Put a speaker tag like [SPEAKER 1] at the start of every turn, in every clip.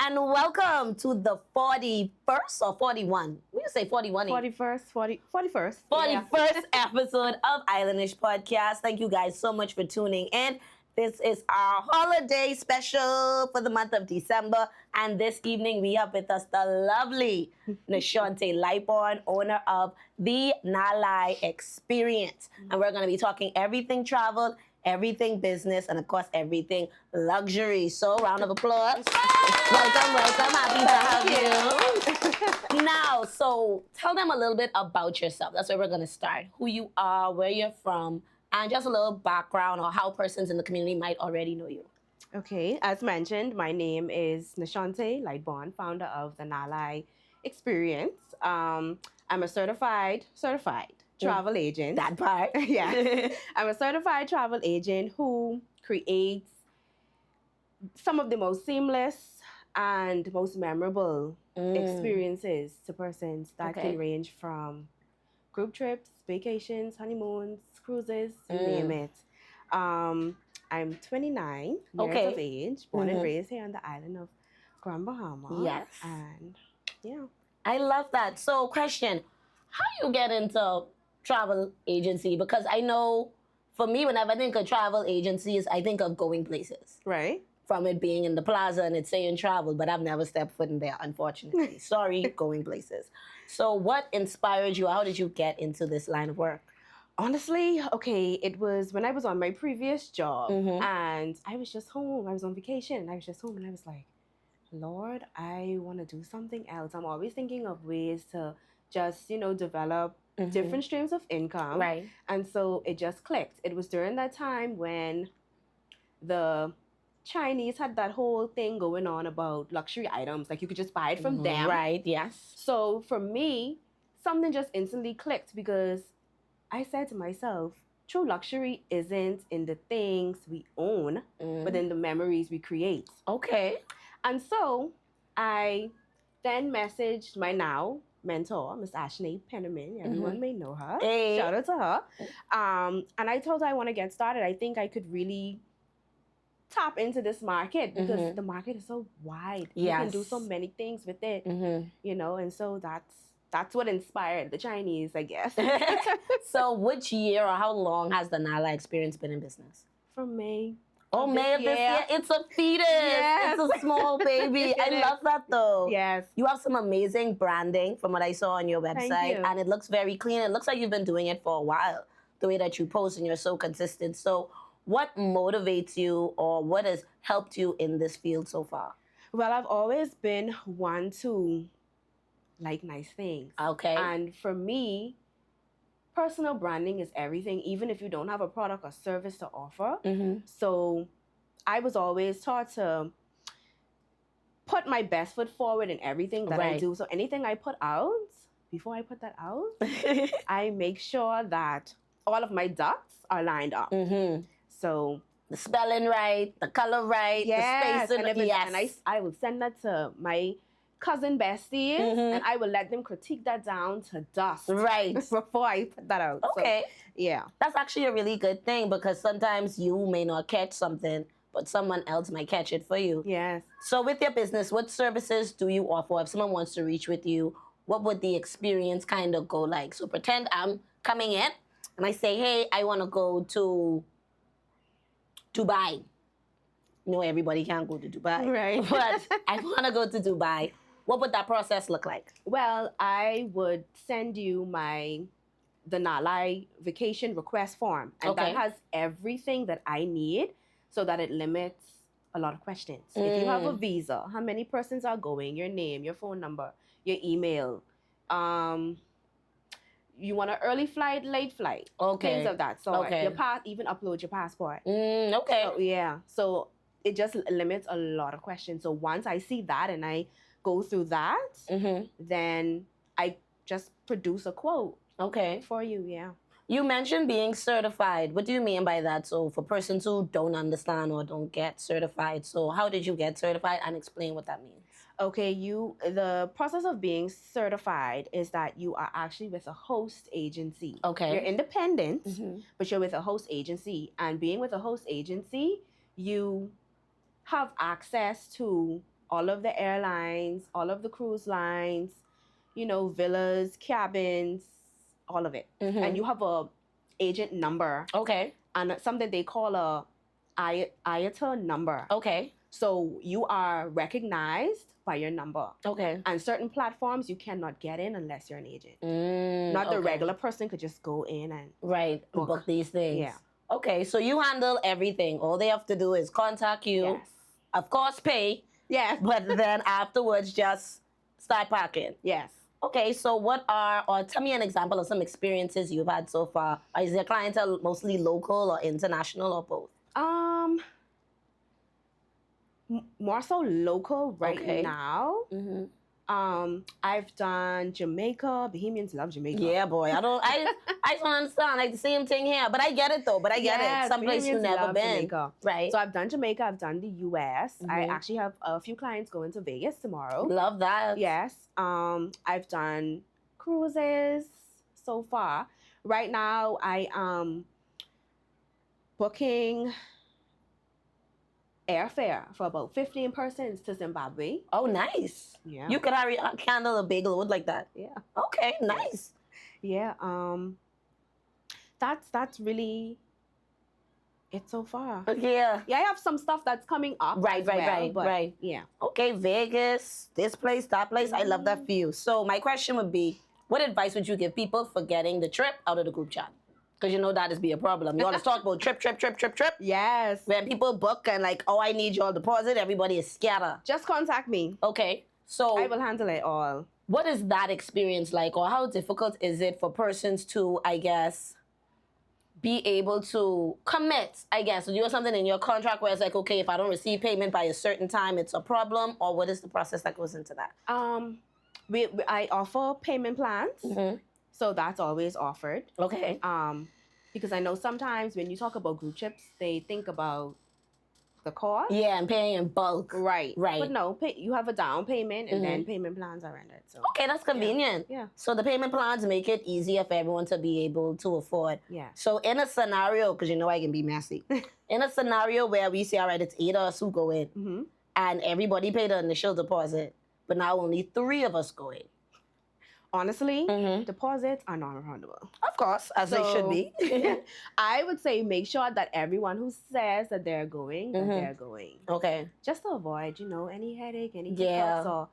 [SPEAKER 1] and welcome to the 41st or 41? We say 41.
[SPEAKER 2] 41st.
[SPEAKER 1] 41st episode of Islandish Podcast. Thank you guys so much for tuning in. This is our holiday special for the month of December. And this evening we have with us the lovely Nahshontia Lightbourne, owner of the Nalai Experience. And we're going to be talking everything travel, everything business, and of course, everything luxury. So, round of applause. Welcome. Happy to have you. Now, so tell them a little bit about yourself. That's where we're going to start. Who you are, where you're from, and just a little background or how persons in the community might already know you.
[SPEAKER 2] Okay, as mentioned, my name is Nahshontia Lightbourne, founder of the Nalai Experience. I'm a certified travel agent.
[SPEAKER 1] That part.
[SPEAKER 2] Yeah. I'm a certified travel agent who creates some of the most seamless and most memorable experiences to persons that can range from group trips, vacations, honeymoons, cruises, you name it. I'm 29 years of age, born and raised here on the island of Grand Bahama.
[SPEAKER 1] Yes.
[SPEAKER 2] And yeah.
[SPEAKER 1] I love that. So, question, how you get into travel agency? Because I know for me, whenever I think of travel agencies, I think of going places.
[SPEAKER 2] Right.
[SPEAKER 1] From it being in the plaza and it's saying travel, but I've never stepped foot in there, unfortunately. Sorry, going places. So what inspired you? How did you get into this line of work?
[SPEAKER 2] Honestly, okay, it was when I was on my previous job and I was just home. I was on vacation and I was just home and I was like, Lord, I want to do something else. I'm always thinking of ways to just, develop different streams of income.
[SPEAKER 1] Right.
[SPEAKER 2] And so it just clicked. It was during that time when the Chinese had that whole thing going on about luxury items. Like you could just buy it from them.
[SPEAKER 1] Right, yes.
[SPEAKER 2] So for me, something just instantly clicked because I said to myself, true luxury isn't in the things we own, but in the memories we create.
[SPEAKER 1] Okay.
[SPEAKER 2] And so I then messaged my now mentor, Miss Ashley Penniman. Everyone may know her.
[SPEAKER 1] Hey.
[SPEAKER 2] Shout out to her. And I told her I want to get started. I think I could really tap into this market because the market is so wide.
[SPEAKER 1] Yes.
[SPEAKER 2] You can do so many things with it, and so that's what inspired the Chinese, I guess.
[SPEAKER 1] So which year or how long has the Nala Experience been in business?
[SPEAKER 2] From May.
[SPEAKER 1] Oh, May of this year. It's a fetus.
[SPEAKER 2] Yes.
[SPEAKER 1] It's a small baby. I love that though.
[SPEAKER 2] Yes.
[SPEAKER 1] You have some amazing branding from what I saw on your website.
[SPEAKER 2] Thank you.
[SPEAKER 1] And it looks very clean. It looks like you've been doing it for a while. The way that you post and you're so consistent. So what motivates you or what has helped you in this field so far?
[SPEAKER 2] Well, I've always been one to like nice things.
[SPEAKER 1] Okay.
[SPEAKER 2] And for me, personal branding is everything, even if you don't have a product or service to offer. So I was always taught to put my best foot forward in everything that I do. So anything I put out, before I put that out, I make sure that all of my ducks are lined up. So
[SPEAKER 1] the spelling right, the color right,
[SPEAKER 2] yes,
[SPEAKER 1] the spacing.
[SPEAKER 2] and I will send that to my cousin besties, and I will let them critique that down to dust.
[SPEAKER 1] Right.
[SPEAKER 2] Before I put that out.
[SPEAKER 1] Okay.
[SPEAKER 2] So, yeah.
[SPEAKER 1] That's actually a really good thing because sometimes you may not catch something, but someone else might catch it for you.
[SPEAKER 2] Yes.
[SPEAKER 1] So with your business, what services do you offer? If someone wants to reach with you, what would the experience kind of go like? So pretend I'm coming in and I say, hey, I want to go to Dubai. Everybody can't go to Dubai.
[SPEAKER 2] Right.
[SPEAKER 1] But I want to go to Dubai. What would that process look like?
[SPEAKER 2] Well, I would send you the Nalai vacation request form. And that has everything that I need so that it limits a lot of questions. If you have a visa, how many persons are going, your name, your phone number, your email, you want an early flight, late flight, things of that sort. Even upload your passport.
[SPEAKER 1] Okay.
[SPEAKER 2] So, yeah. So it just limits a lot of questions. So once I see that and I go through that, then I just produce a quote.
[SPEAKER 1] Okay.
[SPEAKER 2] For you, yeah.
[SPEAKER 1] You mentioned being certified. What do you mean by that? So for persons who don't understand or don't get certified, so how did you get certified and explain what that means?
[SPEAKER 2] Okay, the process of being certified is that you are actually with a host agency.
[SPEAKER 1] Okay.
[SPEAKER 2] You're independent, but you're with a host agency. And being with a host agency, you have access to all of the airlines, all of the cruise lines, villas, cabins, all of it.
[SPEAKER 1] Mhm.
[SPEAKER 2] And you have a agent number
[SPEAKER 1] Okay.
[SPEAKER 2] and something they call a IATA number.
[SPEAKER 1] Okay.
[SPEAKER 2] So you are recognized by your number.
[SPEAKER 1] Okay.
[SPEAKER 2] And certain platforms you cannot get in unless you're an agent.
[SPEAKER 1] Not
[SPEAKER 2] The regular person could just go in and
[SPEAKER 1] book these things.
[SPEAKER 2] Yeah.
[SPEAKER 1] Okay, so you handle everything. All they have to do is contact you.
[SPEAKER 2] Yes.
[SPEAKER 1] Of course, pay.
[SPEAKER 2] Yes.
[SPEAKER 1] But then afterwards, just start packing.
[SPEAKER 2] Yes.
[SPEAKER 1] Okay, so or tell me an example of some experiences you've had so far. Is your clientele mostly local or international or both?
[SPEAKER 2] More so local right now.
[SPEAKER 1] Mm-hmm.
[SPEAKER 2] I've done Jamaica. Bohemians love Jamaica.
[SPEAKER 1] Yeah, boy. I don't understand. Like the same thing here. But I get it though. Some place you've never been.
[SPEAKER 2] Jamaica.
[SPEAKER 1] Right.
[SPEAKER 2] So I've done Jamaica, I've done the US. I
[SPEAKER 1] Mhm.
[SPEAKER 2] actually have a few clients going to Vegas tomorrow.
[SPEAKER 1] Love that.
[SPEAKER 2] Yes. I've done cruises so far. Right now I am booking airfare for about 15 persons to Zimbabwe.
[SPEAKER 1] Oh, nice.
[SPEAKER 2] Yeah.
[SPEAKER 1] You could handle a big load like that.
[SPEAKER 2] Yeah.
[SPEAKER 1] Okay, nice.
[SPEAKER 2] Yeah. That's really it so far.
[SPEAKER 1] Yeah.
[SPEAKER 2] Yeah, I have some stuff that's coming up.
[SPEAKER 1] Right.
[SPEAKER 2] But yeah.
[SPEAKER 1] Okay, Vegas, this place, that place. I love that for you. So my question would be, what advice would you give people for getting the trip out of the group chat? Because you know that is be a problem. You always talk about trip.
[SPEAKER 2] Yes.
[SPEAKER 1] When people book and like, oh, I need your deposit, everybody is scattered.
[SPEAKER 2] Just contact me.
[SPEAKER 1] Okay, so
[SPEAKER 2] I will handle it all.
[SPEAKER 1] what is that experience like, or how difficult is it for persons to, I guess, be able to commit, I guess, you have something in your contract where it's like, okay, if I don't receive payment by a certain time, it's a problem, or what is the process that goes into that?
[SPEAKER 2] I offer payment plans,
[SPEAKER 1] Mm-hmm.
[SPEAKER 2] so that's always offered.
[SPEAKER 1] Okay.
[SPEAKER 2] Because I know sometimes when you talk about group trips, they think about the cost.
[SPEAKER 1] Yeah, and paying in bulk.
[SPEAKER 2] Right.
[SPEAKER 1] Right.
[SPEAKER 2] But no, you have a down payment and
[SPEAKER 1] Mhm.
[SPEAKER 2] then payment plans are rendered. So
[SPEAKER 1] Okay, that's convenient.
[SPEAKER 2] Yeah.
[SPEAKER 1] So the payment plans make it easier for everyone to be able to afford.
[SPEAKER 2] Yeah.
[SPEAKER 1] So in a scenario, because you know I can be messy, in a scenario where we say, all right, it's 8 of us who go in,
[SPEAKER 2] Mm-hmm.
[SPEAKER 1] and everybody paid the initial deposit, but now only 3 of us go in.
[SPEAKER 2] Honestly,
[SPEAKER 1] Mm-hmm.
[SPEAKER 2] deposits are non-refundable.
[SPEAKER 1] Of course, as they should be.
[SPEAKER 2] I would say make sure that everyone who says that they're going, that
[SPEAKER 1] Mhm.
[SPEAKER 2] they're going.
[SPEAKER 1] Okay.
[SPEAKER 2] Just to avoid, any headache, any
[SPEAKER 1] Yeah.
[SPEAKER 2] hiccups, or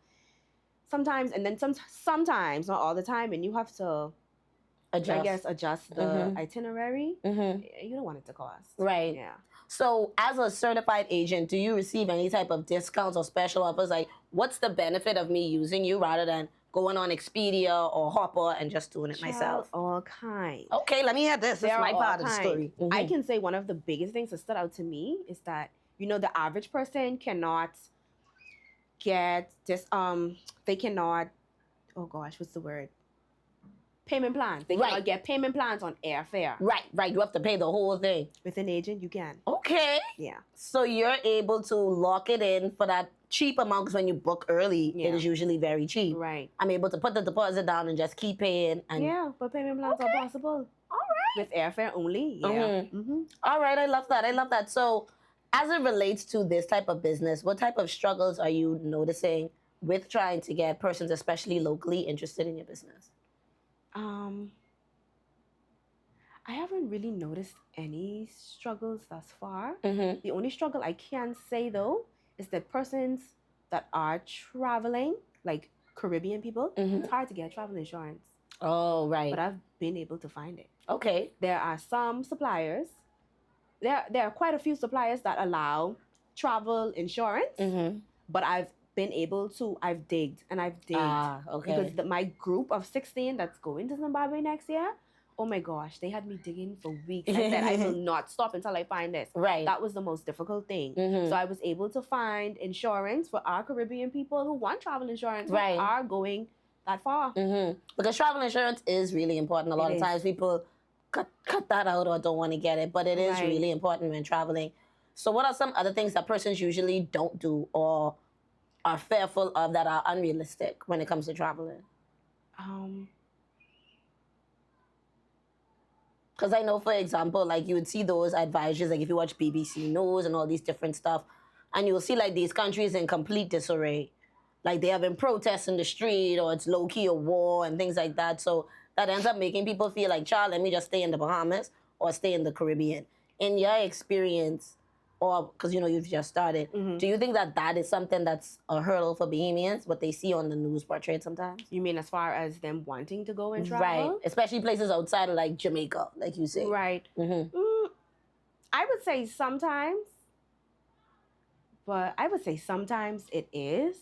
[SPEAKER 2] sometimes, and then sometimes, not all the time, and you have to,
[SPEAKER 1] Adjust.
[SPEAKER 2] I guess, adjust the
[SPEAKER 1] Mhm.
[SPEAKER 2] itinerary.
[SPEAKER 1] Mm-hmm.
[SPEAKER 2] You don't want it to cost.
[SPEAKER 1] Right.
[SPEAKER 2] Yeah.
[SPEAKER 1] So as a certified agent, do you receive any type of discounts or special offers? Like, what's the benefit of me using you rather than going on Expedia or Hopper and just doing it myself?
[SPEAKER 2] All kinds.
[SPEAKER 1] Okay, let me hear this. This is
[SPEAKER 2] There
[SPEAKER 1] my
[SPEAKER 2] are all
[SPEAKER 1] part of the
[SPEAKER 2] kinds.
[SPEAKER 1] story.
[SPEAKER 2] I
[SPEAKER 1] Mhm.
[SPEAKER 2] can say one of the biggest things that stood out to me is that the average person cannot get this. They cannot. Oh gosh, what's the word? Payment plans. They
[SPEAKER 1] Right.
[SPEAKER 2] cannot get payment plans on airfare.
[SPEAKER 1] Right. You have to pay the whole thing.
[SPEAKER 2] With an agent, you can.
[SPEAKER 1] Okay.
[SPEAKER 2] Yeah.
[SPEAKER 1] So you're able to lock it in for that cheap amount because when you book early,
[SPEAKER 2] Yeah.
[SPEAKER 1] it is usually very cheap.
[SPEAKER 2] Right.
[SPEAKER 1] I'm able to put the deposit down and just keep paying. And
[SPEAKER 2] Yeah, but payment plans are possible.
[SPEAKER 1] All right.
[SPEAKER 2] With airfare only. Yeah.
[SPEAKER 1] Mhm.
[SPEAKER 2] Mm-hmm.
[SPEAKER 1] All right, I love that. So, as it relates to this type of business, what type of struggles are you noticing with trying to get persons, especially locally, interested in your business?
[SPEAKER 2] I haven't really noticed any struggles thus far.
[SPEAKER 1] Mm-hmm.
[SPEAKER 2] The only struggle I can say though is that persons that are traveling, like Caribbean people,
[SPEAKER 1] Mhm.
[SPEAKER 2] it's hard to get travel insurance.
[SPEAKER 1] Oh, right.
[SPEAKER 2] But I've been able to find it.
[SPEAKER 1] Okay.
[SPEAKER 2] There are some suppliers. There are quite a few suppliers that allow travel insurance,
[SPEAKER 1] Mm-hmm.
[SPEAKER 2] but I've digged.
[SPEAKER 1] Ah, okay.
[SPEAKER 2] Because my group of 16 that's going to Zimbabwe next year, oh my gosh, they had me digging for weeks. I said, I will not stop until I find this.
[SPEAKER 1] Right.
[SPEAKER 2] That was the most difficult thing.
[SPEAKER 1] Mhm.
[SPEAKER 2] So I was able to find insurance for our Caribbean people who want travel insurance, who
[SPEAKER 1] Right.
[SPEAKER 2] are going that far.
[SPEAKER 1] Mm-hmm. Because travel insurance is really important. A lot
[SPEAKER 2] It
[SPEAKER 1] of
[SPEAKER 2] is.
[SPEAKER 1] times people cut that out or don't want to get it, but it is
[SPEAKER 2] Right.
[SPEAKER 1] really important when traveling. So what are some other things that persons usually don't do or are fearful of that are unrealistic when it comes to traveling? Because I know, for example, like you would see those advisories, like if you watch BBC News and all these different stuff, and you'll see like these countries in complete disarray. Like they having protests in the street, or it's low-key a war and things like that. So that ends up making people feel like, child, let me just stay in the Bahamas or stay in the Caribbean. In your experience, or because you've just started, do you think that that is something that's a hurdle for Bahamians, what they see on the news portrayed sometimes?
[SPEAKER 2] You mean as far as them wanting to go and travel?
[SPEAKER 1] Right, especially places outside of like Jamaica, like you say.
[SPEAKER 2] Right. I would say sometimes, but I would say sometimes it is.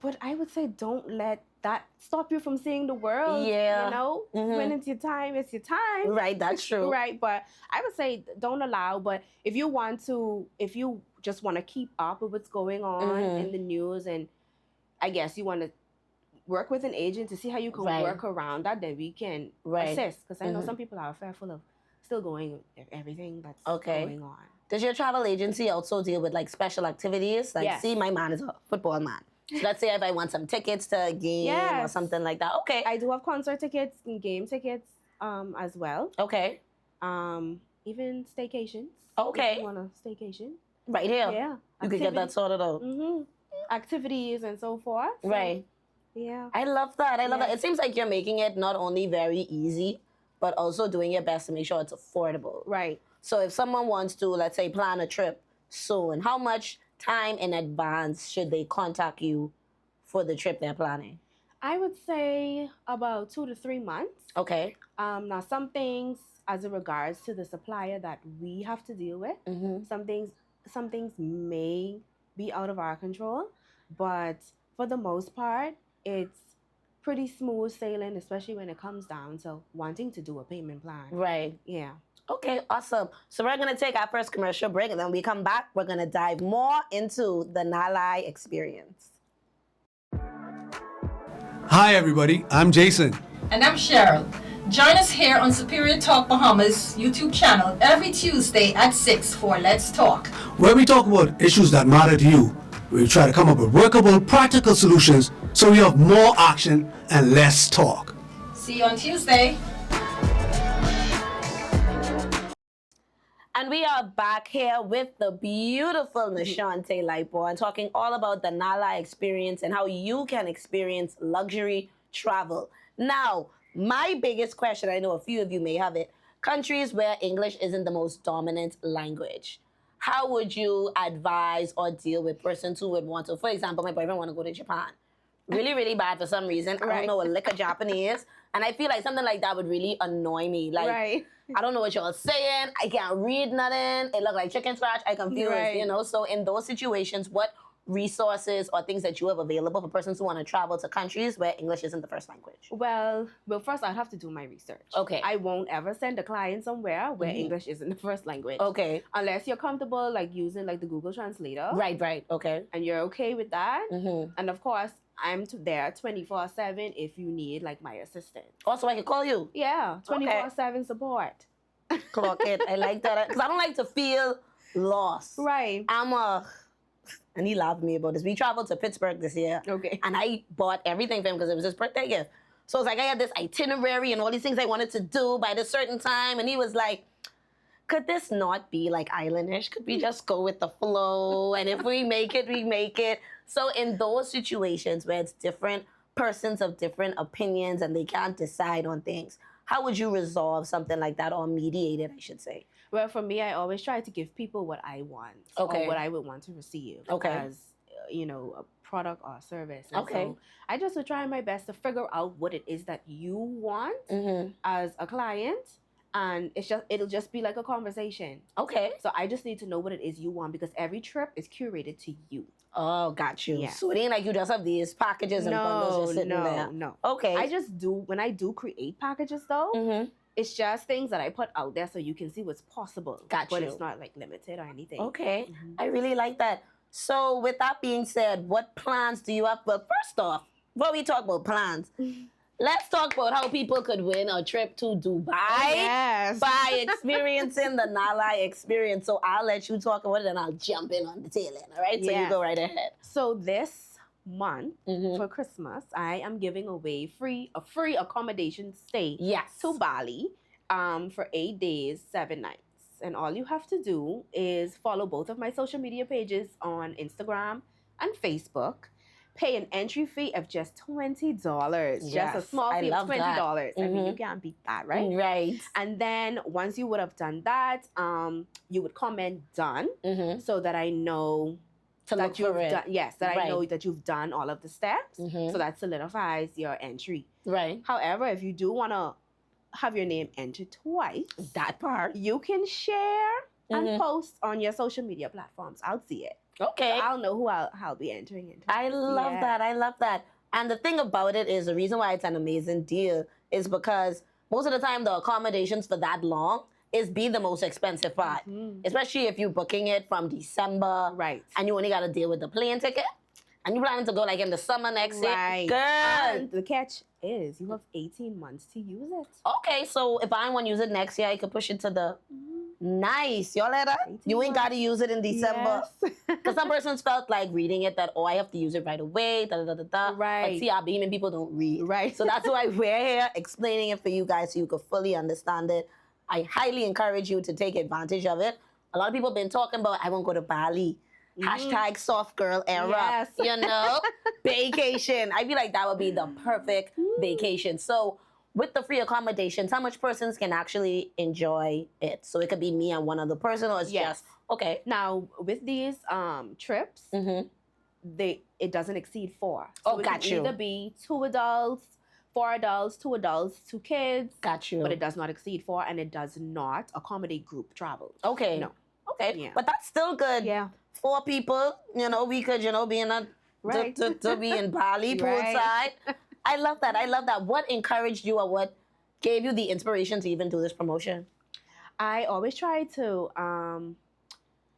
[SPEAKER 2] But I would say don't let that stop you from seeing the world.
[SPEAKER 1] Yeah.
[SPEAKER 2] When it's your time, it's your time.
[SPEAKER 1] Right, that's true.
[SPEAKER 2] Right, but I would say don't allow. But if you just want to keep up with what's going on in the news, and I guess you want to work with an agent to see how you can work around that, then we can assist. Because I know some people are fearful of still going everything that's going on.
[SPEAKER 1] Does your travel agency also deal with like special activities? Like,
[SPEAKER 2] Yes.
[SPEAKER 1] see, my man is a football man. So let's say if I want some tickets to a game or something like that. Okay.
[SPEAKER 2] I do have concert tickets and game tickets as well.
[SPEAKER 1] Okay.
[SPEAKER 2] Even staycations.
[SPEAKER 1] Okay.
[SPEAKER 2] If you want a staycation.
[SPEAKER 1] Right here.
[SPEAKER 2] Yeah.
[SPEAKER 1] You could get that sorted out.
[SPEAKER 2] Activities and so forth. So,
[SPEAKER 1] right.
[SPEAKER 2] Yeah.
[SPEAKER 1] I love that. I love that. It seems like you're making it not only very easy, but also doing your best to make sure it's affordable.
[SPEAKER 2] Right.
[SPEAKER 1] So if someone wants to, let's say, plan a trip soon, how much time in advance should they contact you for the trip they're planning?
[SPEAKER 2] I would say about 2 to 3 months.
[SPEAKER 1] Okay.
[SPEAKER 2] Now, some things as in regards to the supplier that we have to deal with, some things may be out of our control, but for the most part, it's pretty smooth sailing, especially when it comes down to wanting to do a payment plan.
[SPEAKER 1] Right.
[SPEAKER 2] Yeah.
[SPEAKER 1] Okay, awesome. So we're going to take our first commercial break, and then when we come back, we're going to dive more into the Nala experience.
[SPEAKER 3] Hi, everybody. I'm Jason.
[SPEAKER 4] And I'm Cheryl. Join us here on Superior Talk Bahamas YouTube channel every Tuesday at 6 for Let's Talk,
[SPEAKER 3] where we talk about issues that matter to you. We try to come up with workable, practical solutions so we have more action and less talk.
[SPEAKER 4] See you on Tuesday.
[SPEAKER 1] And we are back here with the beautiful Nahshontia Lightbourne, talking all about the Nala experience and how you can experience luxury travel. Now, my biggest question, I know a few of you may have it, countries where English isn't the most dominant language. How would you advise or deal with persons who would want to, for example, my boyfriend want to go to Japan. Really, really bad for some reason. I don't know a lick of Japanese. And I feel like something like that would really annoy me. Like, I don't know what y'all saying. I can't read nothing. It look like chicken scratch. I confused, So in those situations, what resources or things that you have available for persons who want to travel to countries where English isn't the first language?
[SPEAKER 2] Well, first I'd have to do my research.
[SPEAKER 1] Okay.
[SPEAKER 2] I won't ever send a client somewhere where English isn't the first language.
[SPEAKER 1] Okay.
[SPEAKER 2] Unless you're comfortable like using like the Google Translator.
[SPEAKER 1] Right. Okay.
[SPEAKER 2] And you're okay with that. And of course, I'm there 24/7 if you need like my assistance.
[SPEAKER 1] Also, I can call you.
[SPEAKER 2] Yeah, 24/7 support.
[SPEAKER 1] Clock it. I like that. Because I don't like to feel lost.
[SPEAKER 2] Right.
[SPEAKER 1] And he laughed at me about this. We traveled to Pittsburgh this year.
[SPEAKER 2] Okay.
[SPEAKER 1] And I bought everything for him because it was his birthday gift. So it's like I had this itinerary and all these things I wanted to do by this certain time. And he was like, could this not be like Islandish? Could we just go with the flow? And if we make it, we make it. So in those situations where it's different persons of different opinions and they can't decide on things, how would you resolve something like that, or mediate it, I should say?
[SPEAKER 2] Well, for me, I always try to give people what I want or what I would want to receive as, a product or service. And so I just would try my best to figure out what it is that you want as a client. And it'll just be like a conversation. Okay. So I just need to know what it is you want because every trip is curated to you.
[SPEAKER 1] Oh, got you. Yeah. So it ain't like you just have these packages and bundles just sitting there.
[SPEAKER 2] No.
[SPEAKER 1] Okay.
[SPEAKER 2] When I do create packages though, it's just things that I put out there so you can see what's possible.
[SPEAKER 1] Got
[SPEAKER 2] but
[SPEAKER 1] you.
[SPEAKER 2] It's not like limited or anything.
[SPEAKER 1] Okay. I really like that. So with that being said, what plans do you have? Well, first off, before we talk about plans, let's talk about how people could win a trip to Dubai by experiencing the Nala experience. So I'll let you talk about it and I'll jump in on the tail end, all right? So you go right ahead.
[SPEAKER 2] So this month for Christmas, I am giving away a free accommodation stay to Bali for 8 days, 7 nights. And all you have to do is follow both of my social media pages on Instagram and Facebook. Pay an entry fee of just $20. Just a
[SPEAKER 1] Yes,
[SPEAKER 2] small
[SPEAKER 1] I
[SPEAKER 2] fee
[SPEAKER 1] love
[SPEAKER 2] of $20.
[SPEAKER 1] that.
[SPEAKER 2] I mean, you can't beat that, right?
[SPEAKER 1] Right.
[SPEAKER 2] And then once you would have done that, you would comment done
[SPEAKER 1] Mm-hmm.
[SPEAKER 2] so that I know
[SPEAKER 1] To look
[SPEAKER 2] that you've
[SPEAKER 1] for it.
[SPEAKER 2] done. Yes, that I know
[SPEAKER 1] Right.
[SPEAKER 2] that you've done all of the steps.
[SPEAKER 1] Mhm.
[SPEAKER 2] So that solidifies your entry.
[SPEAKER 1] Right.
[SPEAKER 2] However, if you do want to have your name entered twice,
[SPEAKER 1] That part.
[SPEAKER 2] you can share and
[SPEAKER 1] Mhm.
[SPEAKER 2] post on your social media platforms. I'll see it.
[SPEAKER 1] Okay.
[SPEAKER 2] So I'll know who I'll be entering into.
[SPEAKER 1] I love
[SPEAKER 2] Yeah.
[SPEAKER 1] that. I love that. And the thing about it is the reason why it's an amazing deal is because most of the time the accommodations for that long is be the most expensive part.
[SPEAKER 2] Mhm.
[SPEAKER 1] Especially if you're booking it from December
[SPEAKER 2] Right.
[SPEAKER 1] and you only got to deal with the plane ticket and you're planning to go like in the summer next year.
[SPEAKER 2] Right.
[SPEAKER 1] Girl.
[SPEAKER 2] And the catch is you have 18 months to use it.
[SPEAKER 1] Okay, so if I want to use it next year, I could push it to the nice. Y'all let that?
[SPEAKER 2] 18
[SPEAKER 1] You ain't
[SPEAKER 2] months.
[SPEAKER 1] got to use it in December.
[SPEAKER 2] Yes.
[SPEAKER 1] Because some persons felt like reading it that, oh, I have to use it right away, da da da da da.
[SPEAKER 2] Right.
[SPEAKER 1] But see, our Bahamian people don't read.
[SPEAKER 2] Right.
[SPEAKER 1] So that's why we're here explaining it for you guys so you could fully understand it. I highly encourage you to take advantage of it. A lot of people have been talking about, I won't go to Bali. Hashtag soft girl era.
[SPEAKER 2] Yes.
[SPEAKER 1] You know? Vacation. I feel like that would be the perfect vacation. So with the free accommodations, how much persons can actually enjoy it? So it could be me and one other person, or it's
[SPEAKER 2] Yes.
[SPEAKER 1] just, okay.
[SPEAKER 2] Now with these trips,
[SPEAKER 1] Mm-hmm.
[SPEAKER 2] it doesn't exceed 4.
[SPEAKER 1] Oh,
[SPEAKER 2] it
[SPEAKER 1] got
[SPEAKER 2] can
[SPEAKER 1] you.
[SPEAKER 2] either be 2 adults, 4 adults, 2 adults, 2 kids.
[SPEAKER 1] Got you.
[SPEAKER 2] But it does not exceed 4, and it does not accommodate group travel.
[SPEAKER 1] Okay.
[SPEAKER 2] No.
[SPEAKER 1] Okay.
[SPEAKER 2] Yeah.
[SPEAKER 1] But that's still good.
[SPEAKER 2] Yeah.
[SPEAKER 1] 4 people, we could, be in
[SPEAKER 2] Right.
[SPEAKER 1] to be in Bali
[SPEAKER 2] Right.
[SPEAKER 1] poolside. I love that. I love that. What encouraged you or what gave you the inspiration to even do this promotion?
[SPEAKER 2] I always try to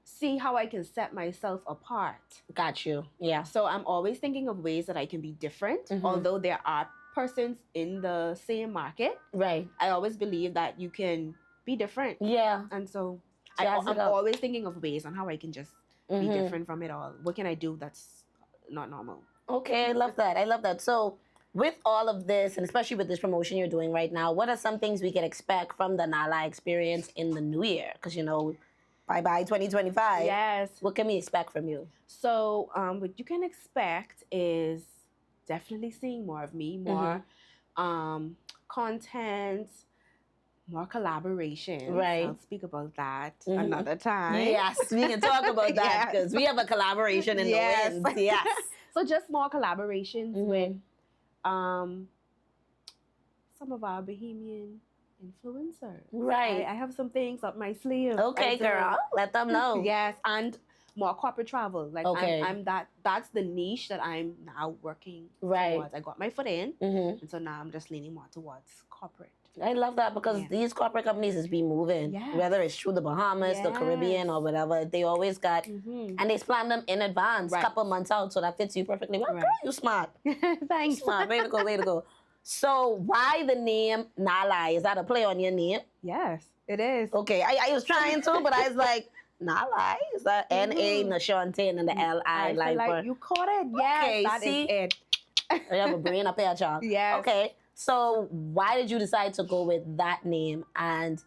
[SPEAKER 2] see how I can set myself apart.
[SPEAKER 1] Got you. Yeah.
[SPEAKER 2] So I'm always thinking of ways that I can be different,
[SPEAKER 1] Mhm.
[SPEAKER 2] although there are persons in the same market.
[SPEAKER 1] Right.
[SPEAKER 2] I always believe that you can be different.
[SPEAKER 1] Yeah.
[SPEAKER 2] And so
[SPEAKER 1] Jazz it
[SPEAKER 2] I'm
[SPEAKER 1] up.
[SPEAKER 2] always thinking of ways on how I can just be
[SPEAKER 1] Mhm.
[SPEAKER 2] different from it all. What can I do that's not normal?
[SPEAKER 1] Okay, I love that. I love that. So, with all of this, and especially with this promotion you're doing right now, what are some things we can expect from the Nala experience in the new year? Because, bye-bye 2025.
[SPEAKER 2] Yes.
[SPEAKER 1] What can we expect from you?
[SPEAKER 2] So what you can expect is definitely seeing more of me, more content, more collaboration.
[SPEAKER 1] Right.
[SPEAKER 2] I'll speak about that
[SPEAKER 1] Mhm.
[SPEAKER 2] another time.
[SPEAKER 1] Yes, we can talk about that
[SPEAKER 2] Yes.
[SPEAKER 1] because we have a collaboration in
[SPEAKER 2] Yes.
[SPEAKER 1] the winds. Yes.
[SPEAKER 2] So just more collaborations
[SPEAKER 1] Mhm.
[SPEAKER 2] with some of our Bahamian influencers.
[SPEAKER 1] Right.
[SPEAKER 2] I have some things up my sleeve.
[SPEAKER 1] Okay,
[SPEAKER 2] I do.
[SPEAKER 1] girl. Let them know.
[SPEAKER 2] Yes, and more corporate travel. Like
[SPEAKER 1] Okay.
[SPEAKER 2] I'm that's the niche that I'm now working
[SPEAKER 1] Right.
[SPEAKER 2] towards. I got my foot in,
[SPEAKER 1] Mhm.
[SPEAKER 2] and so now I'm just leaning more towards corporate.
[SPEAKER 1] I love that because
[SPEAKER 2] Yeah.
[SPEAKER 1] these corporate companies is be moving.
[SPEAKER 2] Yes.
[SPEAKER 1] Whether it's through the Bahamas, the Caribbean, or
[SPEAKER 2] Yes.
[SPEAKER 1] whatever. They always got, and they plan them in advance,
[SPEAKER 2] Right.
[SPEAKER 1] couple months out, so that fits you perfectly well.
[SPEAKER 2] Right.
[SPEAKER 1] Girl, you smart.
[SPEAKER 2] Thanks.
[SPEAKER 1] Smart. Way to go, way to go. So why the name Nala? Is that a play on your name?
[SPEAKER 2] Yes, it is.
[SPEAKER 1] Okay, I was trying to, but I was like, Nala? Is that N-A,
[SPEAKER 2] Mhm.
[SPEAKER 1] Nahshontia, and then the L-I,
[SPEAKER 2] I feel like
[SPEAKER 1] Lightbourne?
[SPEAKER 2] you caught it. Yes,
[SPEAKER 1] Okay,
[SPEAKER 2] that is
[SPEAKER 1] see?
[SPEAKER 2] it.
[SPEAKER 1] I have a brain up here, child.
[SPEAKER 2] Yes.
[SPEAKER 1] Okay, so why did you decide to go with that name? And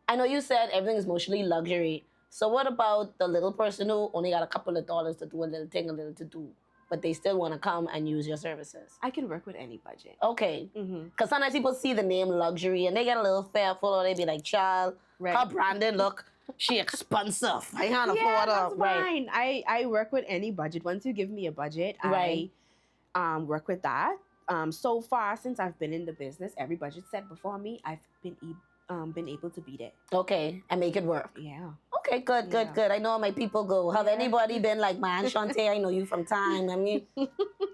[SPEAKER 1] I know you said everything is mostly luxury. So what about the little person who only got a couple of dollars to do a little thing, a little to do, but they still want to come and use your services?
[SPEAKER 2] I can work with any budget.
[SPEAKER 1] Okay,
[SPEAKER 2] Mm-hmm.
[SPEAKER 1] because sometimes people see the name luxury and they get a little fearful, or they be like, child,
[SPEAKER 2] Right.
[SPEAKER 1] her branded look, she expensive. I can't
[SPEAKER 2] Yeah,
[SPEAKER 1] afford her.
[SPEAKER 2] that's fine. I work with any budget. Once you give me a budget,
[SPEAKER 1] Right.
[SPEAKER 2] I work with that. So far since I've been in the business, every budget set before me, I've been able to beat it.
[SPEAKER 1] Okay, and make it work.
[SPEAKER 2] Yeah.
[SPEAKER 1] Okay, good, good,
[SPEAKER 2] Yeah.
[SPEAKER 1] good. I know my people go. Have
[SPEAKER 2] Yeah.
[SPEAKER 1] anybody been like, man, Shantae, I know you from time. I mean,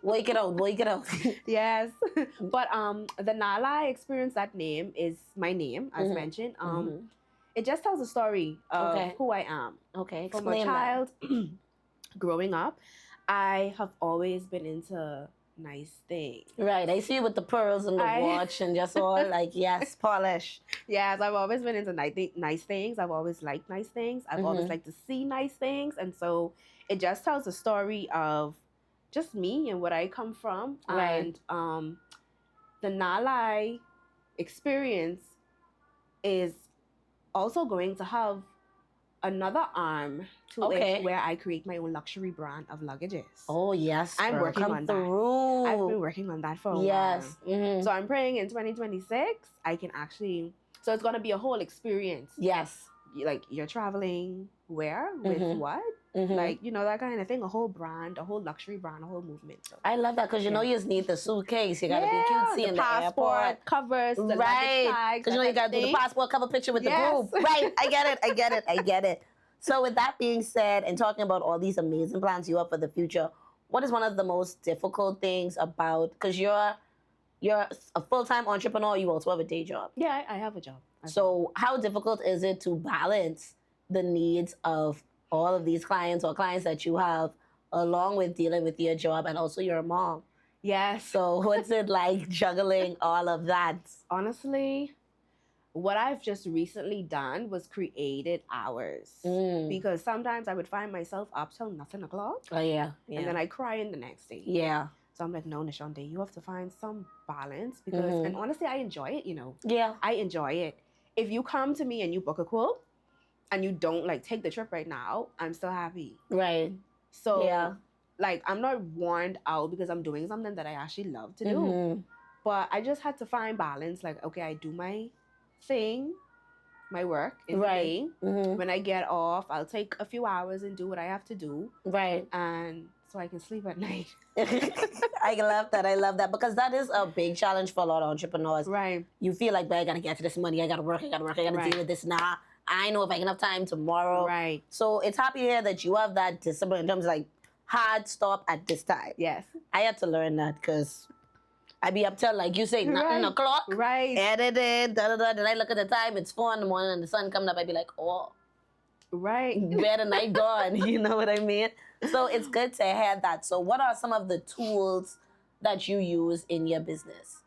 [SPEAKER 1] wake it out, wake it out.
[SPEAKER 2] Yes. But the Nala experience, that name is my name, as
[SPEAKER 1] Mhm.
[SPEAKER 2] mentioned.
[SPEAKER 1] Mhm.
[SPEAKER 2] It just tells a story of
[SPEAKER 1] Okay.
[SPEAKER 2] who I am.
[SPEAKER 1] Okay,
[SPEAKER 2] From
[SPEAKER 1] explain
[SPEAKER 2] a child growing up, I have always been into nice things.
[SPEAKER 1] that. Right, I see you with the pearls and the
[SPEAKER 2] I-
[SPEAKER 1] watch and just all like, yes, polish.
[SPEAKER 2] Yes, I've always been into nice things. I've always liked nice things. I've always
[SPEAKER 1] Mhm.
[SPEAKER 2] liked to see nice things. And so it just tells a story of just me and what I come from.
[SPEAKER 1] Right.
[SPEAKER 2] And the Nalai experience is also going to have another arm to
[SPEAKER 1] Okay.
[SPEAKER 2] it where I create my own luxury brand of luggages.
[SPEAKER 1] Oh yes,
[SPEAKER 2] I'm
[SPEAKER 1] girl,
[SPEAKER 2] working
[SPEAKER 1] come
[SPEAKER 2] on that.
[SPEAKER 1] through.
[SPEAKER 2] I've been working on that for a
[SPEAKER 1] Yes.
[SPEAKER 2] while.
[SPEAKER 1] Mhm.
[SPEAKER 2] So I'm praying in 2026 I can actually. So it's gonna be a whole experience.
[SPEAKER 1] Yes.
[SPEAKER 2] Like you're traveling where with
[SPEAKER 1] Mhm.
[SPEAKER 2] what?
[SPEAKER 1] Mhm.
[SPEAKER 2] Like that kind of thing. A whole brand, a whole luxury brand, a whole movement. So.
[SPEAKER 1] I love that because you know you just need the suitcase. You gotta be cutesy
[SPEAKER 2] the
[SPEAKER 1] in the
[SPEAKER 2] passport
[SPEAKER 1] airport.
[SPEAKER 2] covers, the luggage
[SPEAKER 1] Right.
[SPEAKER 2] tags.
[SPEAKER 1] Because you know you gotta do the passport cover picture with the group. Right. I get it. So with that being said, and talking about all these amazing plans you have for the future, what is one of the most difficult things about, because you're a full-time entrepreneur, you also have a day job.
[SPEAKER 2] Yeah, I have a job.
[SPEAKER 1] So how difficult is it to balance the needs of all of these clients or clients that you have along with dealing with your job and also you're a mom?
[SPEAKER 2] Yes.
[SPEAKER 1] So what's it like juggling all of that?
[SPEAKER 2] Honestly, what I've just recently done was created hours. Because sometimes I would find myself up till nothing o'clock.
[SPEAKER 1] Oh yeah.
[SPEAKER 2] And then I cry in the next day.
[SPEAKER 1] Yeah.
[SPEAKER 2] So I'm like, no, Nahshontia, you have to find some balance because, and honestly, I enjoy it,
[SPEAKER 1] Yeah.
[SPEAKER 2] I enjoy it. If you come to me and you book a quote and you don't like take the trip right now, I'm still happy.
[SPEAKER 1] Right.
[SPEAKER 2] So,
[SPEAKER 1] Yeah.
[SPEAKER 2] like, I'm not worn out because I'm doing something that I actually love to do. But I just had to find balance. Like, okay, I do my thing, my work in the day. When I get off, I'll take a few hours and do what I have to do.
[SPEAKER 1] Right.
[SPEAKER 2] And so I can sleep at night.
[SPEAKER 1] I love that because that is a big challenge for a lot of entrepreneurs.
[SPEAKER 2] Right.
[SPEAKER 1] You feel like, but I gotta get to this money, I gotta work, I gotta deal with this now. I know if I can have time tomorrow.
[SPEAKER 2] Right.
[SPEAKER 1] So it's happy to hear that you have that discipline in terms of like hard stop at this time.
[SPEAKER 2] Yes.
[SPEAKER 1] I had to learn that because I be up till like you say nothing o'clock.
[SPEAKER 2] Right.
[SPEAKER 1] Edited, Then I look at the time, it's 4 a.m. and the sun coming up. I be like, oh,
[SPEAKER 2] right.
[SPEAKER 1] better night gone. You know what I mean? So it's good to have that. So what are some of the tools that you use in your business?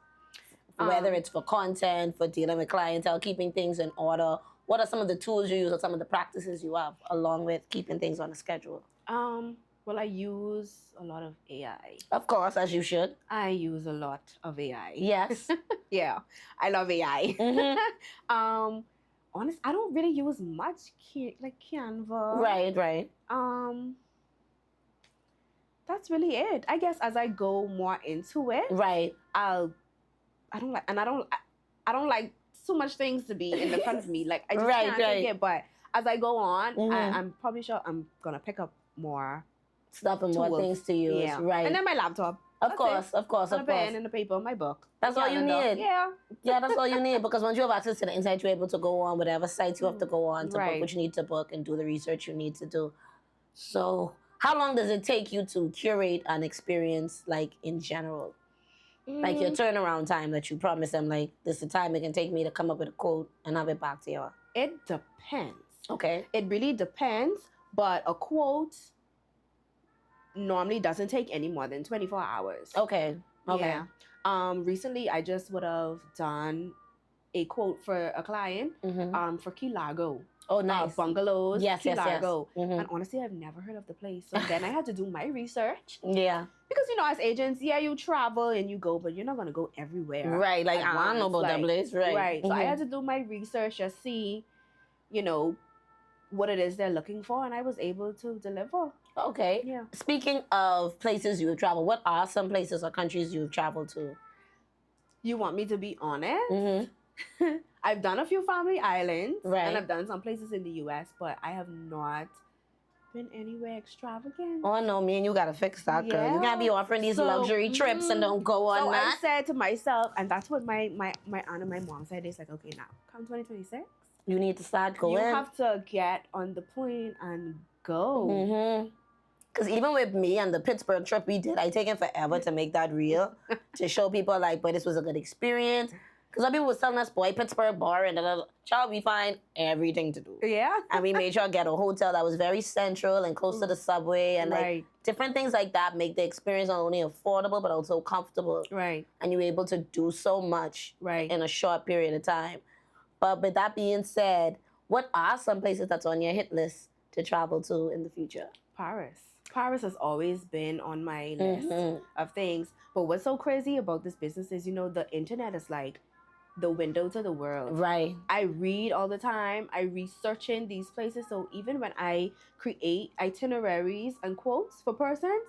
[SPEAKER 1] Whether it's for content, for dealing with clientele, keeping things in order. What are some of the tools you use or some of the practices you have along with keeping things on a schedule?
[SPEAKER 2] Well, I use a lot of AI.
[SPEAKER 1] Of course, as you should.
[SPEAKER 2] I use a lot of AI.
[SPEAKER 1] Yes.
[SPEAKER 2] Yeah, I love AI. Honest, I don't really use much like Canva.
[SPEAKER 1] Right.
[SPEAKER 2] That's really it. I guess as I go more into it,
[SPEAKER 1] Right.
[SPEAKER 2] I don't like so much things to be in the front of me. Like I just
[SPEAKER 1] Right,
[SPEAKER 2] can't take
[SPEAKER 1] right.
[SPEAKER 2] it. But as I go on, I'm probably sure I'm gonna pick up more
[SPEAKER 1] Stuff and more
[SPEAKER 2] tools.
[SPEAKER 1] things to use.
[SPEAKER 2] Yeah.
[SPEAKER 1] Right.
[SPEAKER 2] And then my laptop.
[SPEAKER 1] Of
[SPEAKER 2] That's
[SPEAKER 1] course.
[SPEAKER 2] And a pen and a paper, my book.
[SPEAKER 1] That's all you
[SPEAKER 2] calendar.
[SPEAKER 1] need.
[SPEAKER 2] Yeah.
[SPEAKER 1] Yeah, that's all you need because once you have access to the internet, you're able to go on whatever sites you have to go on to book
[SPEAKER 2] Right.
[SPEAKER 1] what you need to book and do the research you need to do. So, how long does it take you to curate an experience, like in general? Like your turnaround time that you promise them, like this is the time it can take me to come up with a quote and have it back to you.
[SPEAKER 2] It depends.
[SPEAKER 1] Okay.
[SPEAKER 2] It really depends, but a quote normally doesn't take any more than 24 hours.
[SPEAKER 1] Okay.
[SPEAKER 2] Yeah. Recently I just would have done a quote for a client for Key Largo.
[SPEAKER 1] Oh, nice.
[SPEAKER 2] Bungalows.
[SPEAKER 1] Yes.
[SPEAKER 2] Key Largo.
[SPEAKER 1] Mhm.
[SPEAKER 2] And honestly, I've never heard of the place. So then I had to do my research.
[SPEAKER 1] Yeah.
[SPEAKER 2] Because, as agents, you travel and you go, but you're not going to go everywhere.
[SPEAKER 1] Right. Like,
[SPEAKER 2] at
[SPEAKER 1] I don't know
[SPEAKER 2] once.
[SPEAKER 1] about that place. Right.
[SPEAKER 2] Right. So I
[SPEAKER 1] Mhm.
[SPEAKER 2] had to do my research to see, what it is they're looking for. And I was able to deliver.
[SPEAKER 1] Okay.
[SPEAKER 2] Yeah.
[SPEAKER 1] Speaking of places you have traveled, what are some places or countries you've traveled to?
[SPEAKER 2] You want me to be honest?
[SPEAKER 1] Mm-hmm.
[SPEAKER 2] I've done a few family islands.
[SPEAKER 1] Right.
[SPEAKER 2] And I've done some places in the U.S., but I have not been anywhere extravagant.
[SPEAKER 1] Oh no, me and you gotta fix that, girl. You can't be
[SPEAKER 2] Yeah.
[SPEAKER 1] offering these
[SPEAKER 2] So,
[SPEAKER 1] luxury trips and don't go on
[SPEAKER 2] So I
[SPEAKER 1] that.
[SPEAKER 2] said to myself, and that's what my aunt and my mom said. It's like, okay, now come 2026,
[SPEAKER 1] You need to start going.
[SPEAKER 2] you have to get on the plane and go.
[SPEAKER 1] Mm-hmm. Because even with me and the Pittsburgh trip we did, I taken forever to make that real, to show people like, boy, this was a good experience. Because some people was telling us, boy, Pittsburgh boring. Child, we find everything to do.
[SPEAKER 2] Yeah.
[SPEAKER 1] And we made sure to get a hotel that was very central and close to the subway. And like
[SPEAKER 2] Right.
[SPEAKER 1] different things like that make the experience not only affordable, but also comfortable.
[SPEAKER 2] Right.
[SPEAKER 1] And you're able to do so much
[SPEAKER 2] Right.
[SPEAKER 1] in a short period of time. But with that being said, what are some places that's on your hit list to travel to in the future?
[SPEAKER 2] Paris. Paris has always been on my list
[SPEAKER 1] Mhm.
[SPEAKER 2] of things. But what's so crazy about this business is, the internet is like the window to the world.
[SPEAKER 1] Right.
[SPEAKER 2] I read all the time. I research in these places. So even when I create itineraries and quotes for persons,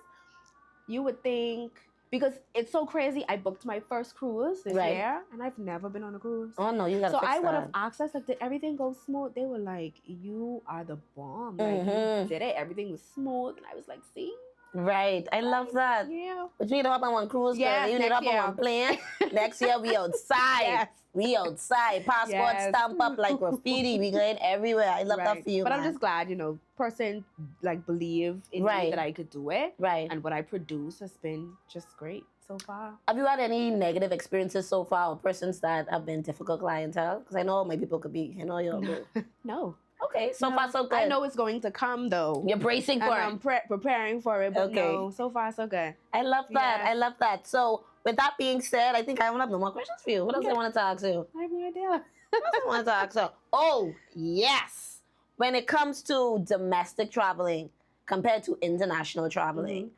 [SPEAKER 2] you would think, because it's so crazy, I booked my first cruise this
[SPEAKER 1] Right.
[SPEAKER 2] year and I've never been on a cruise.
[SPEAKER 1] Oh no, you gotta
[SPEAKER 2] So
[SPEAKER 1] fix
[SPEAKER 2] I would
[SPEAKER 1] that.
[SPEAKER 2] have asked us, like, did everything go smooth? They were like, you are the bomb. Like,
[SPEAKER 1] Mhm.
[SPEAKER 2] you did it. Everything was smooth. And I was like, see?
[SPEAKER 1] Right. I love that.
[SPEAKER 2] Yeah.
[SPEAKER 1] But you need to hop on one cruise, girl.
[SPEAKER 2] Yes,
[SPEAKER 1] You need to hop
[SPEAKER 2] next
[SPEAKER 1] on one plane. Next year we outside.
[SPEAKER 2] Yes.
[SPEAKER 1] We outside. Passport
[SPEAKER 2] Yes.
[SPEAKER 1] stamp up like graffiti. We going everywhere. I love that
[SPEAKER 2] Right.
[SPEAKER 1] for you,
[SPEAKER 2] But
[SPEAKER 1] man.
[SPEAKER 2] I'm just glad, person like believe in me
[SPEAKER 1] Right.
[SPEAKER 2] that I could do it.
[SPEAKER 1] Right.
[SPEAKER 2] And what I produce has been just great so far.
[SPEAKER 1] Have you had any negative experiences so far with persons that have been difficult clientele? Because I know my people could be. I know you're good.
[SPEAKER 2] No.
[SPEAKER 1] Okay, so
[SPEAKER 2] No.
[SPEAKER 1] far so good.
[SPEAKER 2] I know it's going to come though.
[SPEAKER 1] You're bracing
[SPEAKER 2] And
[SPEAKER 1] for it.
[SPEAKER 2] I'm preparing for it, but
[SPEAKER 1] Okay.
[SPEAKER 2] no, so far so good.
[SPEAKER 1] I love that.
[SPEAKER 2] Yes.
[SPEAKER 1] I love that. So with that being said, I think I don't have no more questions for you. What else I wanted to ask you?
[SPEAKER 2] I have no idea.
[SPEAKER 1] What else I wanted to ask you? Oh, yes. When it comes to domestic traveling compared to international traveling,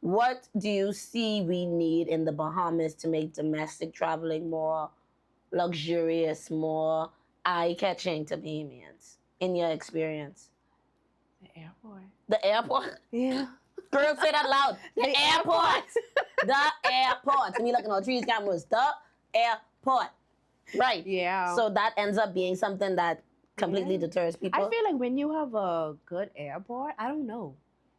[SPEAKER 1] what do you see we need in the Bahamas to make domestic traveling more luxurious, more eye-catching to Bahamians, in your experience?
[SPEAKER 2] The airport.
[SPEAKER 1] The airport?
[SPEAKER 2] Yeah.
[SPEAKER 1] Girl, say that loud. The
[SPEAKER 2] The
[SPEAKER 1] airport. The airport. To me, looking on trees, cameras. The airport. Right.
[SPEAKER 2] Yeah.
[SPEAKER 1] So that ends up being something that completely
[SPEAKER 2] Yeah.
[SPEAKER 1] deters people.
[SPEAKER 2] I feel like when you have a good airport, I don't know.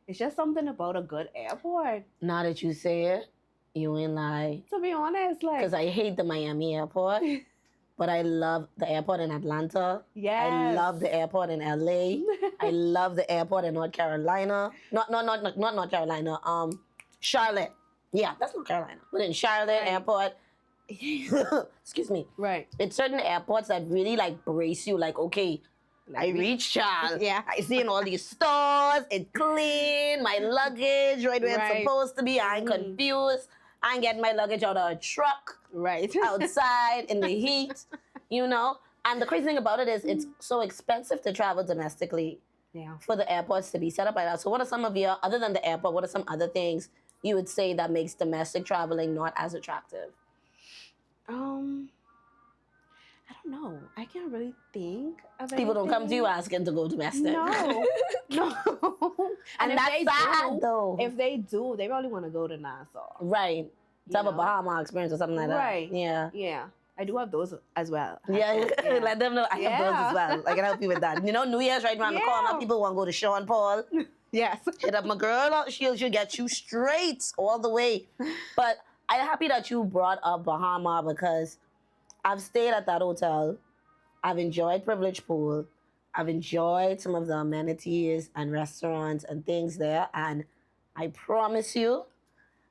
[SPEAKER 2] It's just something about a good airport.
[SPEAKER 1] Now that you say it, you ain't lie.
[SPEAKER 2] To be honest, like,
[SPEAKER 1] Because I hate the Miami airport, but I love the airport in Atlanta.
[SPEAKER 2] yes.
[SPEAKER 1] I love the airport in LA. I love the airport in North Carolina. Not North Carolina. Charlotte. Yeah, that's North Carolina. But in Charlotte
[SPEAKER 2] Right.
[SPEAKER 1] airport, excuse me.
[SPEAKER 2] Right.
[SPEAKER 1] It's certain airports that really like brace you. Like, okay,
[SPEAKER 2] Like
[SPEAKER 1] I reach Charlotte.
[SPEAKER 2] Yeah.
[SPEAKER 1] I see in all these stores. It's clean. My luggage right where it's
[SPEAKER 2] Right.
[SPEAKER 1] supposed to be. I ain't
[SPEAKER 2] Mhm.
[SPEAKER 1] confused. I ain't getting my luggage out of a truck
[SPEAKER 2] Right.
[SPEAKER 1] outside in the heat. And the crazy thing about it is it's so expensive to travel domestically
[SPEAKER 2] Yeah.
[SPEAKER 1] for the airports to be set up like that. So what are some of your, other than the airport, what are some other things you would say that makes domestic traveling not as attractive?
[SPEAKER 2] I don't know. I can't really think of
[SPEAKER 1] People don't come to you
[SPEAKER 2] anything.
[SPEAKER 1] asking to go domestic.
[SPEAKER 2] No. No.
[SPEAKER 1] And
[SPEAKER 2] if
[SPEAKER 1] that's
[SPEAKER 2] they
[SPEAKER 1] sad
[SPEAKER 2] do,
[SPEAKER 1] though.
[SPEAKER 2] If they do, they probably want to go to Nassau.
[SPEAKER 1] Right. To have a
[SPEAKER 2] know?
[SPEAKER 1] Bahama experience or something like that.
[SPEAKER 2] Right.
[SPEAKER 1] Yeah.
[SPEAKER 2] Yeah. I do have those as well.
[SPEAKER 1] Yeah,
[SPEAKER 2] Yeah.
[SPEAKER 1] let them know I have those as
[SPEAKER 2] Yeah.
[SPEAKER 1] well. I can help you with that. New Year's right around the corner.
[SPEAKER 2] Yeah.
[SPEAKER 1] People want to go to Sean Paul.
[SPEAKER 2] Yes.
[SPEAKER 1] Hit up my girl. She'll get you straight all the way. But I'm happy that you brought up Bahama because I've stayed at that hotel. I've enjoyed Privilege Pool. I've enjoyed some of the amenities and restaurants and things there. And I promise you,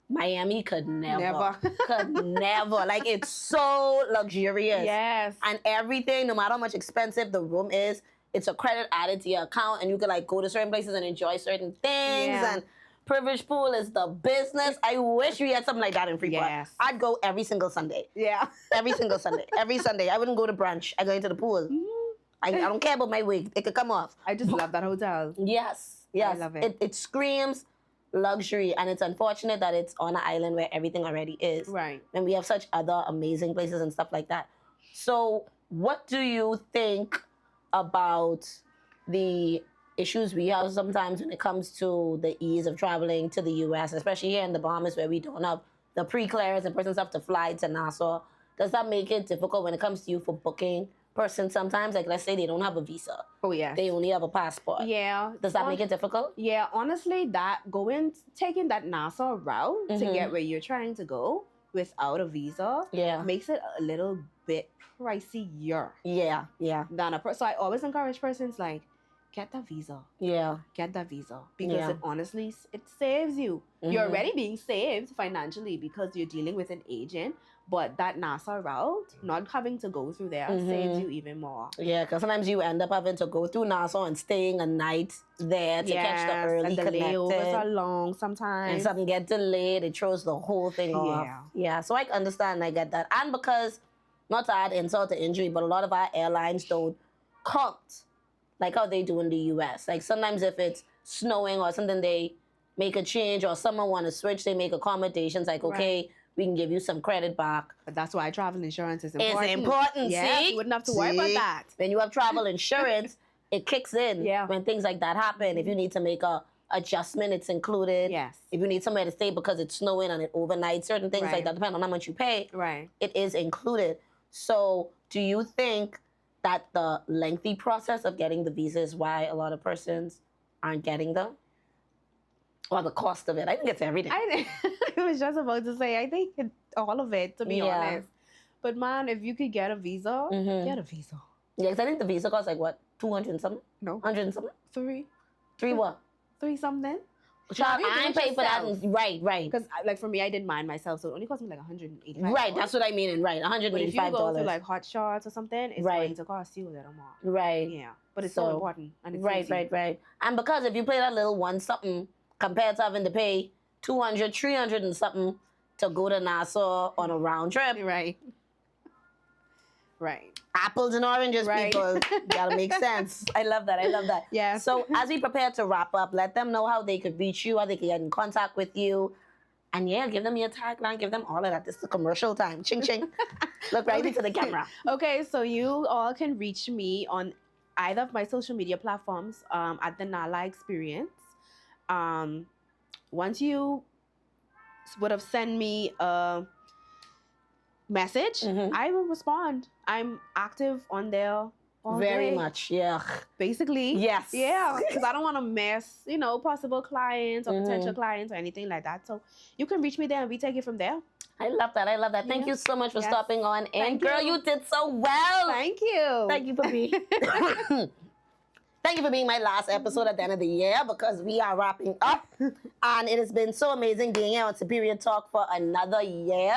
[SPEAKER 1] Miami could never. Could never. Like, it's so luxurious.
[SPEAKER 2] Yes.
[SPEAKER 1] And everything, no matter how much expensive the room is, it's a credit added to your account, and you can like go to certain places and enjoy certain things.
[SPEAKER 2] Yeah.
[SPEAKER 1] And Privilege Pool is the business. I wish we had something like that in Freeport.
[SPEAKER 2] Yes.
[SPEAKER 1] I'd go every single Sunday.
[SPEAKER 2] Yeah.
[SPEAKER 1] Every single Sunday. Every Sunday. I wouldn't go to brunch. I go into the pool. I don't care about my wig. It could come off.
[SPEAKER 2] I just love that hotel.
[SPEAKER 1] Yes. Yes.
[SPEAKER 2] love it.
[SPEAKER 1] It screams luxury, and it's unfortunate that it's on an island where everything already is.
[SPEAKER 2] Right.
[SPEAKER 1] And we have such other amazing places and stuff like that. So what do you think about the issues we have sometimes when it comes to the ease of traveling to the US, especially here in the Bahamas where we don't have the pre-clearance and persons have to fly to Nassau? Does that make it difficult when it comes to you for booking persons sometimes? Like, let's say they don't have a visa.
[SPEAKER 2] Oh, yes.
[SPEAKER 1] They only have a passport.
[SPEAKER 2] Yeah.
[SPEAKER 1] Does that make it difficult?
[SPEAKER 2] Yeah, honestly, taking that Nassau route to
[SPEAKER 1] Mhm.
[SPEAKER 2] get where you're trying to go without a visa
[SPEAKER 1] Yeah.
[SPEAKER 2] makes it a little bit pricier
[SPEAKER 1] Yeah. Yeah.
[SPEAKER 2] than so I always encourage persons like, get that visa.
[SPEAKER 1] Yeah.
[SPEAKER 2] Get that visa because
[SPEAKER 1] Yeah.
[SPEAKER 2] it honestly it saves you. You're
[SPEAKER 1] Mhm.
[SPEAKER 2] already being saved financially because you're dealing with an agent, but that Nassau route, not having to go through there, saves
[SPEAKER 1] Mhm.
[SPEAKER 2] you even more.
[SPEAKER 1] Yeah, because sometimes you end up having to go through Nassau and staying a night there to catch the early
[SPEAKER 2] and the layovers are
[SPEAKER 1] connected.
[SPEAKER 2] long sometimes.
[SPEAKER 1] And something get delayed, it throws the whole thing off.
[SPEAKER 2] Yeah.
[SPEAKER 1] Yeah, so I understand, I get that. And because, not to add insult to injury, but a lot of our airlines don't count like how they do in the US. Like sometimes if it's snowing or something, they make a change, or someone want to switch, they make accommodations like, okay, we can give you some credit back.
[SPEAKER 2] But that's why travel insurance is important.
[SPEAKER 1] It's important,
[SPEAKER 2] Yes,
[SPEAKER 1] see?
[SPEAKER 2] you wouldn't have to worry about
[SPEAKER 1] See?
[SPEAKER 2] that.
[SPEAKER 1] When you have travel insurance, it kicks in
[SPEAKER 2] Yeah.
[SPEAKER 1] when things like that happen. If you need to make a adjustment, it's included.
[SPEAKER 2] Yes.
[SPEAKER 1] If you need somewhere to stay because it's snowing and it overnight, certain things
[SPEAKER 2] Right.
[SPEAKER 1] like that, depending on how much you pay,
[SPEAKER 2] Right.
[SPEAKER 1] it is included. So do you think that the lengthy process of getting the visa is why a lot of persons aren't getting them? Or the cost of it? I think it's everything.
[SPEAKER 2] I was just about to say, I think all of it, to be
[SPEAKER 1] Yeah.
[SPEAKER 2] honest. But man, if you could get a visa,
[SPEAKER 1] Mhm.
[SPEAKER 2] get a visa.
[SPEAKER 1] Yeah, because I think the visa costs like what, 200 and something?
[SPEAKER 2] No,
[SPEAKER 1] 100 and something?
[SPEAKER 2] three
[SPEAKER 1] What?
[SPEAKER 2] something.
[SPEAKER 1] Child,
[SPEAKER 2] you do
[SPEAKER 1] I ain't
[SPEAKER 2] it
[SPEAKER 1] paying for that.
[SPEAKER 2] yourself.
[SPEAKER 1] Right.
[SPEAKER 2] Because like for me, I did mine myself, so it only cost me like $185.
[SPEAKER 1] Right, that's what I mean. Right,
[SPEAKER 2] But if you
[SPEAKER 1] $185.
[SPEAKER 2] go to like hot shots or something, it's
[SPEAKER 1] Right.
[SPEAKER 2] going to cost you a little more.
[SPEAKER 1] Right.
[SPEAKER 2] Yeah, but it's so
[SPEAKER 1] So,
[SPEAKER 2] important and it's
[SPEAKER 1] Right.
[SPEAKER 2] easy.
[SPEAKER 1] And because if you pay that little one something compared to having to pay 200, 300 and something to go to Nassau on a round trip,
[SPEAKER 2] Right. Right.
[SPEAKER 1] apples and oranges,
[SPEAKER 2] Right.
[SPEAKER 1] people, gotta make sense. I love that.
[SPEAKER 2] Yeah.
[SPEAKER 1] So as we prepare to wrap up, let them know how they could reach you, how they can get in contact with you. And yeah, give them your tagline, give them all of that. This is the commercial time. Ching ching. Look right into the camera.
[SPEAKER 2] Okay, so you all can reach me on either of my social media platforms at the Nala Experience. Once you would have sent me a message,
[SPEAKER 1] Mhm.
[SPEAKER 2] I will respond. I'm active on there all
[SPEAKER 1] Very
[SPEAKER 2] day,
[SPEAKER 1] much, yeah.
[SPEAKER 2] basically.
[SPEAKER 1] Yes.
[SPEAKER 2] Yeah, because I don't want to miss, possible clients or
[SPEAKER 1] Mhm.
[SPEAKER 2] potential clients or anything like that. So you can reach me there and we take it from there.
[SPEAKER 1] I love that. Thank
[SPEAKER 2] Yeah.
[SPEAKER 1] you so much for
[SPEAKER 2] Yes.
[SPEAKER 1] stopping on. And
[SPEAKER 2] Thank
[SPEAKER 1] girl,
[SPEAKER 2] you.
[SPEAKER 1] you did so well.
[SPEAKER 2] Thank you.
[SPEAKER 1] Thank you for being Thank you for being my last episode at the end of the year because we are wrapping up. And it has been so amazing being here on Superior Talk for another year.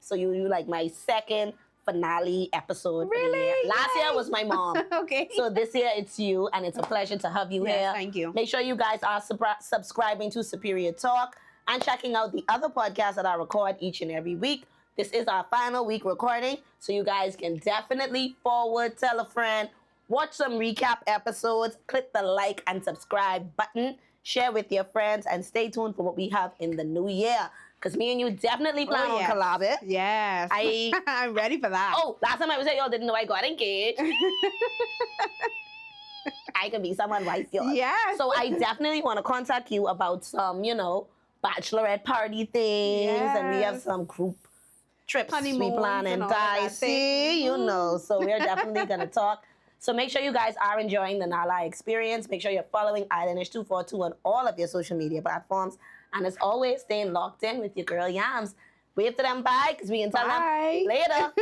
[SPEAKER 1] So you like my second finale episode. for the
[SPEAKER 2] Really?
[SPEAKER 1] year. Last year
[SPEAKER 2] Yay.
[SPEAKER 1] was my mom.
[SPEAKER 2] Okay.
[SPEAKER 1] So this year it's you, and it's a pleasure to have you
[SPEAKER 2] Yes,
[SPEAKER 1] here.
[SPEAKER 2] thank you.
[SPEAKER 1] Make sure you guys are subscribing to Superior Talk and checking out the other podcasts that I record each and every week. This is our final week recording, so you guys can definitely forward, tell a friend, watch some recap episodes, click the like and subscribe button, share with your friends, and stay tuned for what we have in the new year. Because me and you definitely plan on
[SPEAKER 2] yes.
[SPEAKER 1] collabing.
[SPEAKER 2] Yes. I'm ready for that.
[SPEAKER 1] Oh, last time I was here, y'all didn't know I got engaged. I could be someone's wife, y'all.
[SPEAKER 2] Yes.
[SPEAKER 1] So I definitely want to contact you about some, bachelorette party things, and we have
[SPEAKER 2] Yes.
[SPEAKER 1] some group trips we
[SPEAKER 2] Honeymoons
[SPEAKER 1] plan
[SPEAKER 2] and
[SPEAKER 1] and
[SPEAKER 2] all of that
[SPEAKER 1] see,
[SPEAKER 2] thing.
[SPEAKER 1] So we're definitely gonna talk. So make sure you guys are enjoying the Nala experience. Make sure you're following Islandish 242 on all of your social media platforms. And as always, staying locked in with your girl Yams. Wave to them bye, because we can tell
[SPEAKER 2] Bye.
[SPEAKER 1] them later.